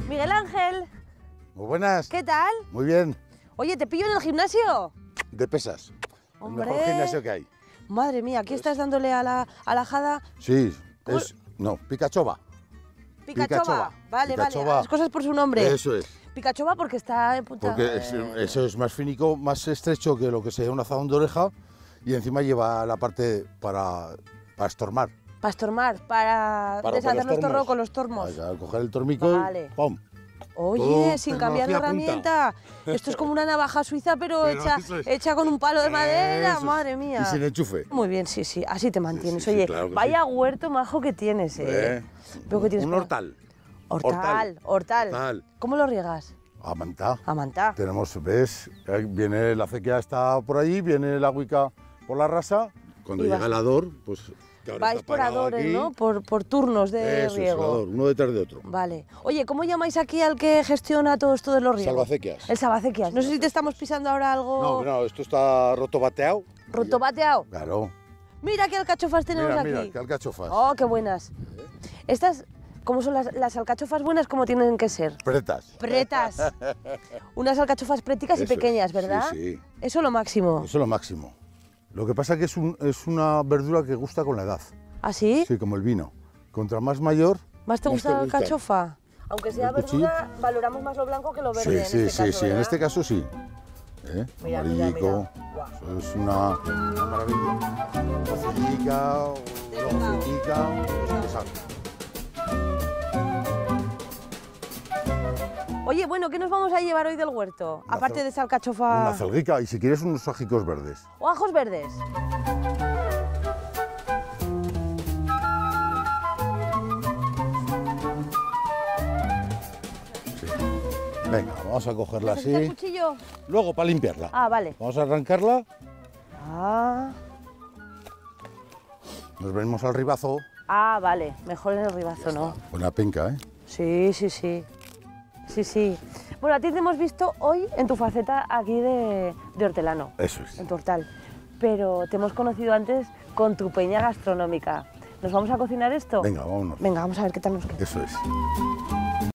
Miguel Ángel. Muy buenas. ¿Qué tal? Muy bien. Oye, ¿te pillo en el gimnasio? De pesas. Hombre. El mejor gimnasio que hay. Madre mía, ¿aquí estás dándole a la jada? Sí, es... No, Picachova. Picachova. Vale, Picachova. vale, las cosas por su nombre. Eso es. Picachova porque está... Porque eso es más finico, más estrecho que lo que sería un azadón de oreja y encima lleva la parte para estormar. Para estormar, para deshacer los torros con los tormos. Al coger el tormico Vale. y ¡pum! Oye, Todo sin cambiar de tecnología herramienta. Esto es como una navaja suiza, pero hecha con un palo de madera. Eso es. Madre mía. Y sin enchufe. Muy bien, sí, sí, así te mantienes. Sí, Oye, claro que vaya huerto majo que tienes, Veo que tienes Un hortal. Hortal. ¿Cómo lo riegas? A mantá. A mantá. Tenemos, ¿ves? Viene la acequia está por ahí, viene el agüica por la rasa. Cuando Y llega vas- el ador, pues... que ahora Vais está por parado adores, aquí. ¿no? Por turnos de Eso es, riego. el ador, uno detrás de otro. Vale. Oye, ¿cómo llamáis aquí al que gestiona todo esto de los riegos? Salvacequias. El salvacequias. No sé si te estamos pisando ahora algo... No, esto está roto bateado. ¿Rotobateado? Claro. Mira qué alcachofas tenemos Mira, aquí. mira, qué alcachofas. Oh, qué buenas. Estas, ¿cómo son las alcachofas buenas? ¿Cómo tienen que ser? Pretas. Pretas. Unas alcachofas preticas y Eso es. pequeñas, ¿verdad? Sí, sí. Eso lo máximo. Eso es lo máximo. Lo que pasa es que es una verdura que gusta con la edad. ¿Ah, sí? Sí, como el vino. Contra más mayor... ¿Más te gusta la gusta. alcachofa? Aunque sea ¿El cuchillo? verdura, valoramos más lo blanco que lo verde Sí, en este caso, en ¿verdad? este caso sí. Mira, Amarillico. mira. Eso es una maravilla. Facilitica, longitica, Oye, bueno, ¿qué nos vamos a llevar hoy del huerto? Una Aparte cel- de esa alcachofa... Una celguica y si quieres unos ajicos verdes. ¿O ajos verdes? Venga, vamos a cogerla ¿Necesitas el así. cuchillo? Luego para limpiarla. Ah, vale. Vamos a arrancarla, Ah, nos venimos al ribazo. vale. Mejor en el ribazo, ¿no? Buena penca, ¿eh? Sí, sí, sí. Sí, sí. Bueno, a ti te hemos visto hoy en tu faceta aquí de hortelano, Eso es. en tu hortal. Pero te hemos conocido antes con tu peña gastronómica. ¿Nos vamos a cocinar esto? Venga, vámonos. Venga, vamos a ver qué tal nos queda. Eso es.